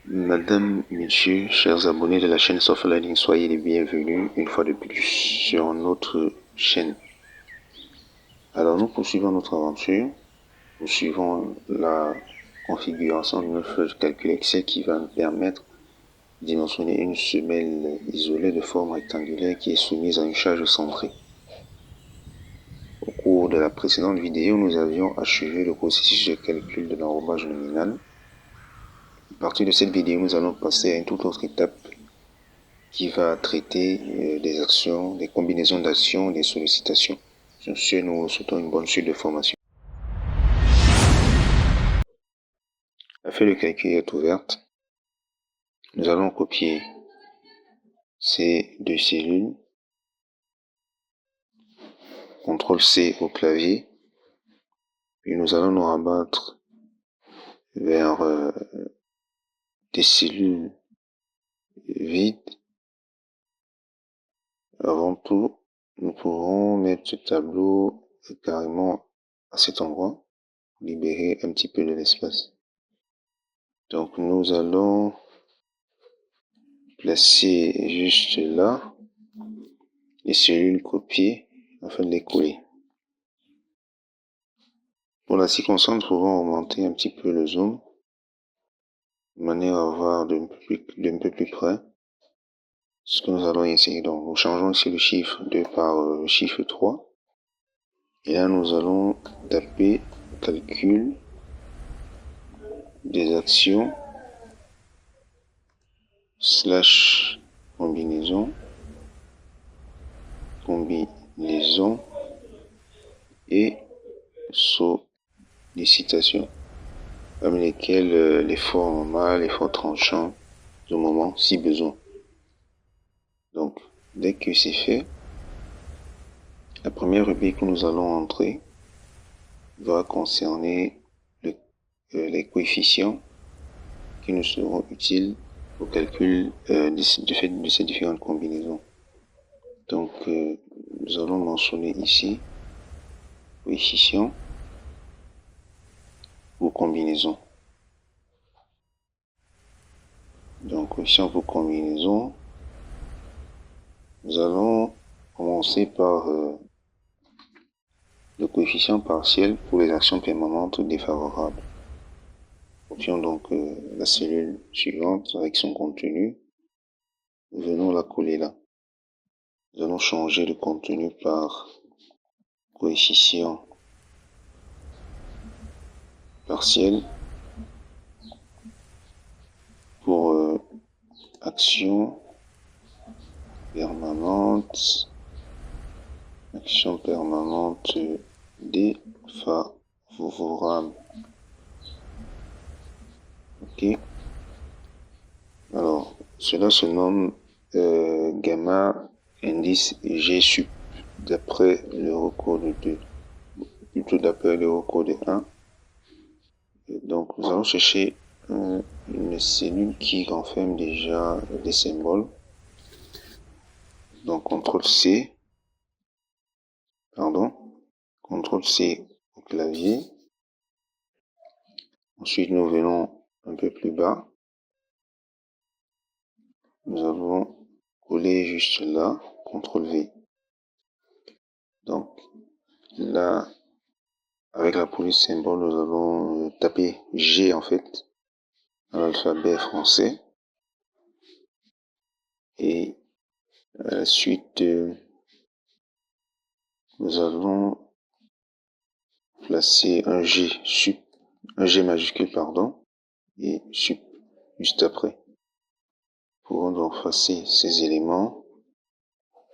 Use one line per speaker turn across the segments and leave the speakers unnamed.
Madame, Messieurs, chers abonnés de la chaîne Soft Learning, soyez les bienvenus une fois de plus sur notre chaîne. Alors nous poursuivons notre aventure, poursuivons la configuration de notre feuille de calcul Excel qui va nous permettre de dimensionner une semelle isolée de forme rectangulaire qui est soumise à une charge centrée. Au cours de la précédente vidéo, nous avions achevé le processus de calcul de l'enrobage nominal. À partir de cette vidéo, nous allons passer à une toute autre étape qui va traiter des actions, des combinaisons d'actions, des sollicitations. Sur ce, nous vous souhaitons une bonne suite de formation. La feuille de calcul est ouverte. Nous allons copier ces deux cellules. CTRL-C au clavier. Puis nous allons nous rabattre vers des cellules vides. Avant tout, nous pourrons mettre ce tableau carrément à cet endroit, pour libérer un petit peu de l'espace. Donc nous allons placer juste là les cellules copiées afin de les coller. Pour la circonstance, nous pouvons augmenter un petit peu le zoom de manière à voir d'un peu plus près ce que nous allons essayer. Donc nous changeons ici le chiffre 2 par le chiffre 3. Et là nous allons taper calcul des actions slash combinaison et sollicitation, parmi lesquelles l'effort normal, l'effort tranchant au moment si besoin. Donc dès que c'est fait, la première rubrique que nous allons entrer va concerner les coefficients qui nous seront utiles au calcul de ces différentes combinaisons. Donc nous allons mentionner ici coefficients ou combinaisons. Donc coefficients pour combinaison, nous allons commencer par le coefficient partiel pour les actions permanentes défavorables. Copions donc la cellule suivante avec son contenu. Nous venons la coller là. Nous allons changer le contenu par coefficient partiel pour action permanente défavorable. Ok. Alors cela se nomme gamma indice G sup d'après le recours de 2, plutôt d'après le recours de 1. Et donc nous allons chercher une cellule qui renferme déjà des symboles. Donc CTRL-C au clavier. Ensuite nous venons un peu plus bas. Nous allons coller juste là, CTRL-V. Donc là, avec la police symbole, nous allons taper G en fait, dans l'alphabet français. Et à la suite, nous allons placer un G majuscule, et sup juste après. Nous pourrons donc effacer ces éléments.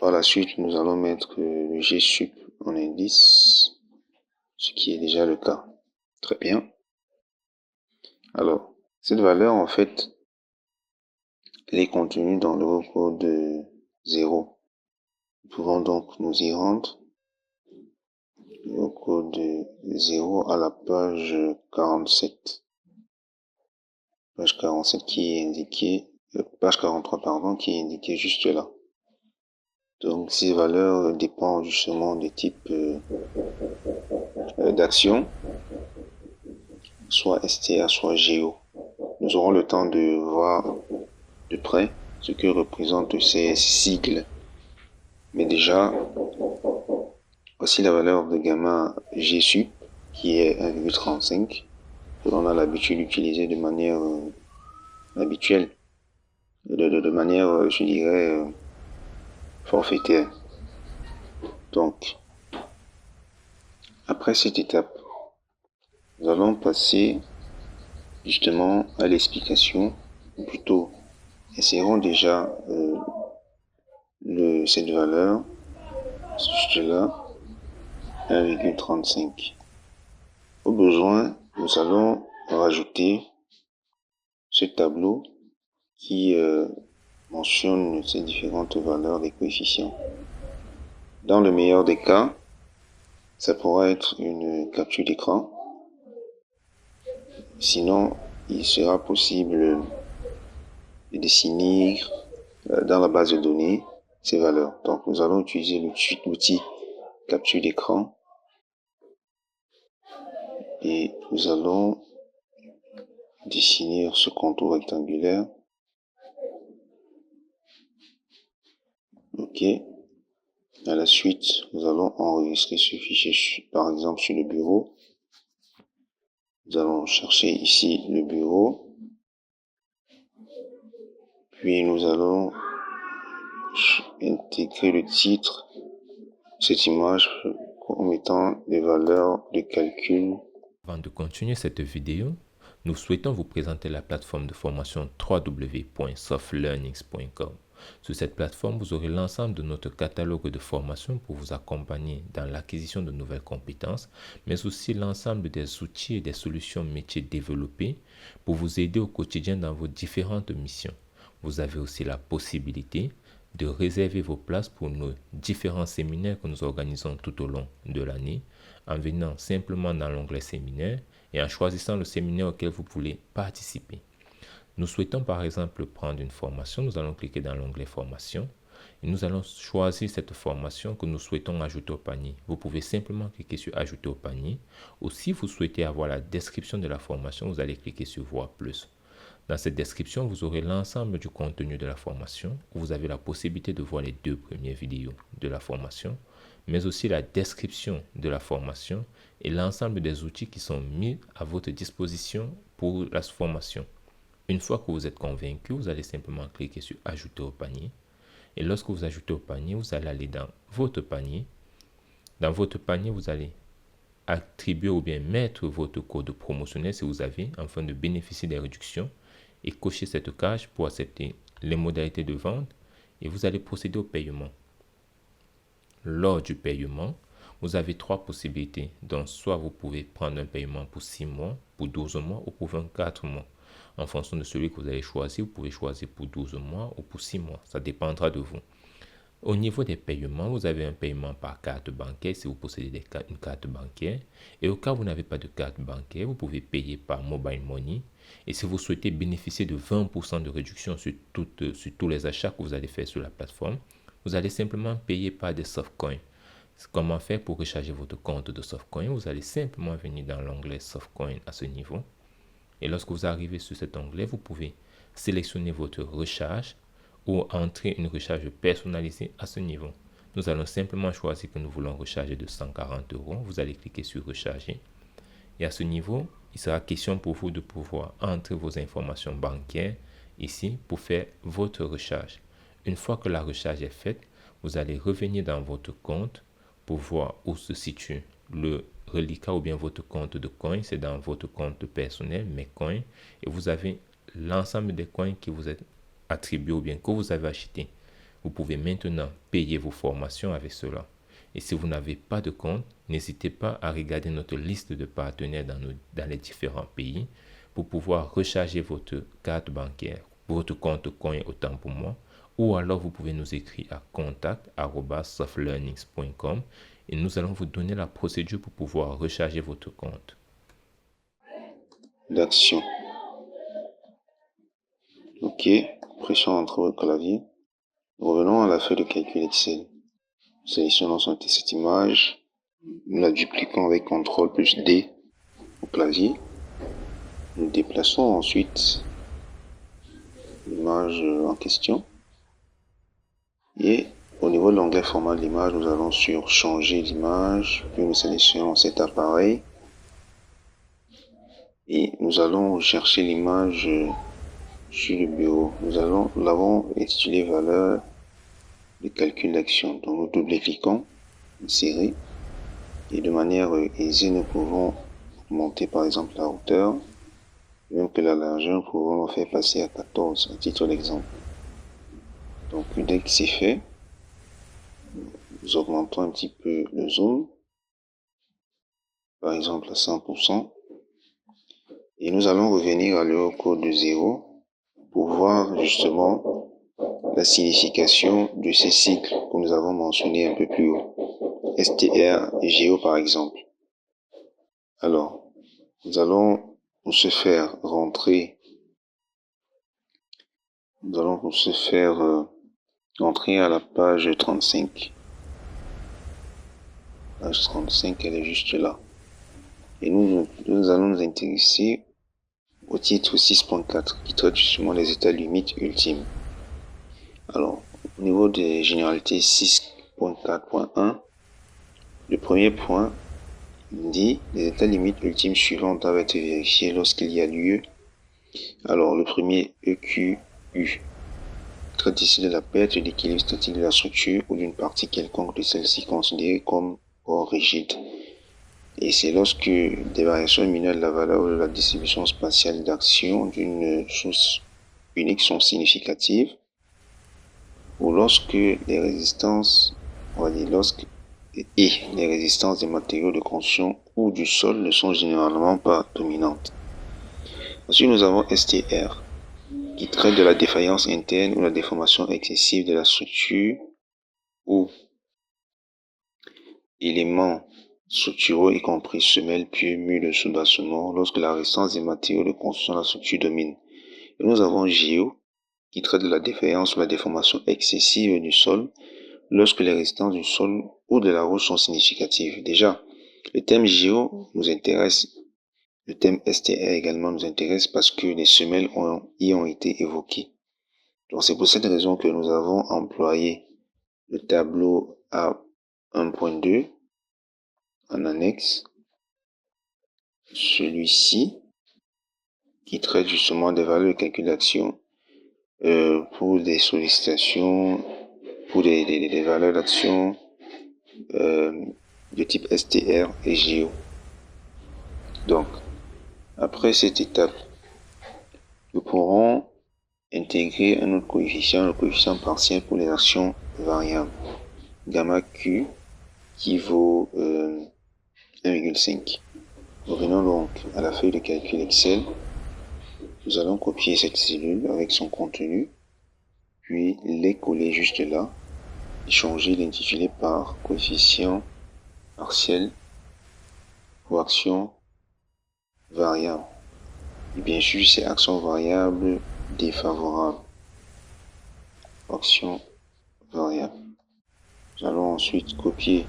Par la suite, nous allons mettre le G sup en indice, ce qui est déjà le cas. Très bien. Alors, cette valeur, en fait, elle est contenue dans le recours de 0. Nous pouvons donc nous y rendre. Le recours de 0 à la page 47. Page 47 qui est indiquée, page 43 pardon, qui est indiquée juste là. Donc ces valeurs dépendent justement des types d'action, soit STA, soit GO. nous aurons le temps de voir de près ce que représentent ces sigles. Mais déjà, voici la valeur de gamma G sup qui est 1,35 que l'on a l'habitude d'utiliser de manière habituelle, de manière, je dirais, forfaitaire. Donc, après cette étape, nous allons passer justement à l'explication, ou plutôt essayons déjà cette valeur, juste là, 1,35. Au besoin, nous allons rajouter ce tableau qui mentionne ces différentes valeurs des coefficients. Dans le meilleur des cas, ça pourra être une capture d'écran. Sinon, il sera possible de dessiner dans la base de données ces valeurs. Donc, nous allons utiliser l'outil capture d'écran et nous allons dessiner ce contour rectangulaire. OK. À la suite, nous allons enregistrer ce fichier, par exemple, sur le bureau. Nous allons chercher ici le bureau. Puis nous allons intégrer le titre de cette image comme étant les valeurs de calcul.
Avant de continuer cette vidéo, nous souhaitons vous présenter la plateforme de formation www.softlearnings.com. Sur cette plateforme, vous aurez l'ensemble de notre catalogue de formations pour vous accompagner dans l'acquisition de nouvelles compétences, mais aussi l'ensemble des outils et des solutions métiers développés pour vous aider au quotidien dans vos différentes missions. Vous avez aussi la possibilité de réserver vos places pour nos différents séminaires que nous organisons tout au long de l'année en venant simplement dans l'onglet séminaire et en choisissant le séminaire auquel vous voulez participer. Nous souhaitons par exemple prendre une formation, nous allons cliquer dans l'onglet formation et nous allons choisir cette formation que nous souhaitons ajouter au panier. Vous pouvez simplement cliquer sur ajouter au panier ou si vous souhaitez avoir la description de la formation, vous allez cliquer sur voir plus. Dans cette description, vous aurez l'ensemble du contenu de la formation. Vous avez la possibilité de voir les 2 premières vidéos de la formation, mais aussi la description de la formation et l'ensemble des outils qui sont mis à votre disposition pour la formation. Une fois que vous êtes convaincu, vous allez simplement cliquer sur ajouter au panier. Et lorsque vous ajoutez au panier, vous allez aller dans votre panier. Dans votre panier, vous allez attribuer ou bien mettre votre code promotionnel si vous avez, afin de bénéficier des réductions. Et cocher cette case pour accepter les modalités de vente et vous allez procéder au paiement. Lors du paiement, vous avez 3 possibilités. Donc, soit vous pouvez prendre un paiement pour 6 mois, pour 12 mois ou pour 24 mois. En fonction de celui que vous allez choisir, vous pouvez choisir pour 12 mois ou pour 6 mois. Ça dépendra de vous. Au niveau des paiements, vous avez un paiement par carte bancaire si vous possédez une carte bancaire. Et au cas où vous n'avez pas de carte bancaire, vous pouvez payer par mobile money. Et si vous souhaitez bénéficier de 20% de réduction sur tous les achats que vous allez faire sur la plateforme, vous allez simplement payer par des softcoins. Comment faire pour recharger votre compte de softcoin? Vous allez simplement venir dans l'onglet softcoin à ce niveau. Et lorsque vous arrivez sur cet onglet, vous pouvez sélectionner votre recharge ou entrer une recharge personnalisée à ce niveau. Nous allons simplement choisir que nous voulons recharger de 140 €. Vous allez cliquer sur recharger. Et à ce niveau, il sera question pour vous de pouvoir entrer vos informations bancaires ici pour faire votre recharge. Une fois que la recharge est faite, vous allez revenir dans votre compte pour voir où se situe le reliquat ou bien votre compte de coins. C'est dans votre compte personnel, mes coins. Et vous avez l'ensemble des coins qui vous est attribué ou bien que vous avez acheté. Vous pouvez maintenant payer vos formations avec cela. Et si vous n'avez pas de compte, n'hésitez pas à regarder notre liste de partenaires dans les différents pays pour pouvoir recharger votre carte bancaire, votre compte coin autant pour moi. Ou alors vous pouvez nous écrire à contact@softlearnings.com et nous allons vous donner la procédure pour pouvoir recharger votre compte.
D'action. OK. Pression entre le clavier. Revenons à la feuille de calcul Excel. Sélectionnons cette image. Nous la dupliquons avec CTRL plus D au clavier. Nous déplaçons ensuite l'image en question. Et au niveau de l'onglet format de l'image, nous allons sur changer l'image, puis nous sélectionnons cet appareil. Et nous allons rechercher l'image sur le bureau. Nous l'avons intitulé valeur de calcul d'action. Donc nous double-cliquons, insérer, et de manière aisée, nous pouvons augmenter par exemple la hauteur, même que la largeur, nous pouvons le faire passer à 14 à titre d'exemple. Donc dès que c'est fait, nous augmentons un petit peu le zoom, par exemple à 100%, et nous allons revenir à l'heure code de 0 pour voir justement la signification de ces cycles que nous avons mentionnés un peu plus haut. STR et Géo par exemple. Alors, nous allons se faire rentrer, rentrer à la page 35. Page 35, elle est juste là. Et nous allons nous intéresser au titre 6.4 qui traite justement des états limites ultimes. Alors, au niveau des généralités 6.4.1, le premier point dit les états limites ultimes suivants doivent être vérifiés lorsqu'il y a lieu. Alors, le premier EQU traite ici de la perte d'équilibre statique de la structure ou d'une partie quelconque de celle-ci considérée comme corps rigide. Et c'est lorsque des variations mineures de la valeur ou de la distribution spatiale d'action d'une source unique sont significatives, ou lorsque les résistances, les résistances des matériaux de construction ou du sol ne sont généralement pas dominantes. Ensuite, nous avons STR, qui traite de la défaillance interne ou la déformation excessive de la structure ou éléments structuraux, y compris semelles, pieux, murs de soubassement, lorsque la résistance des matériaux de construction de la structure domine. Et nous avons Géo, qui traite de la défaillance ou la déformation excessive du sol, lorsque les résistances du sol ou de la roche sont significatives. Déjà, le thème Géo nous intéresse, le thème STR également nous intéresse parce que les semelles y ont été évoquées. Donc c'est pour cette raison que nous avons employé le tableau A1.2 en annexe, celui-ci qui traite justement des valeurs de calcul d'action pour des sollicitations, pour des valeurs d'action de type STR et Géo. Donc, après cette étape, nous pourrons intégrer un autre coefficient, le coefficient partiel pour les actions variables, gamma Q, qui vaut 1,5. Revenons donc à la feuille de calcul Excel. Nous allons copier cette cellule avec son contenu, puis les coller juste là, et changer l'intitulé par coefficient partiel pour action variable. Et bien sûr, c'est action variable défavorable. Action variable. Nous allons ensuite copier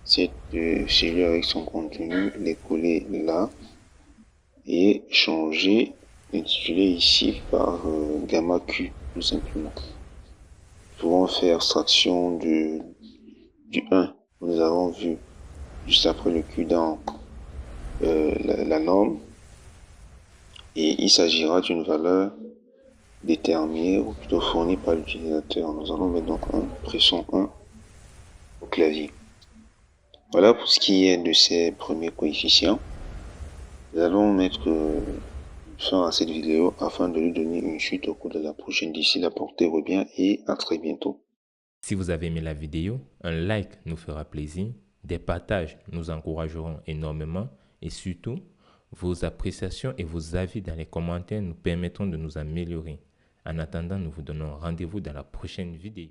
cette cellule avec son contenu, les coller là et changer l'intitulé ici par gamma Q tout simplement. Nous pouvons faire abstraction du 1 que nous avons vu juste après le Q dans la norme, et il s'agira d'une valeur déterminée ou plutôt fournie par l'utilisateur. Nous allons mettre donc pression 1 au clavier. Voilà pour ce qui est de ces premiers coefficients. Nous allons mettre fin à cette vidéo afin de lui donner une suite au cours de la prochaine. D'ici là, portez-vous bien et à très bientôt.
Si vous avez aimé la vidéo, un like nous fera plaisir, des partages nous encourageront énormément et surtout, vos appréciations et vos avis dans les commentaires nous permettront de nous améliorer. En attendant, nous vous donnons rendez-vous dans la prochaine vidéo.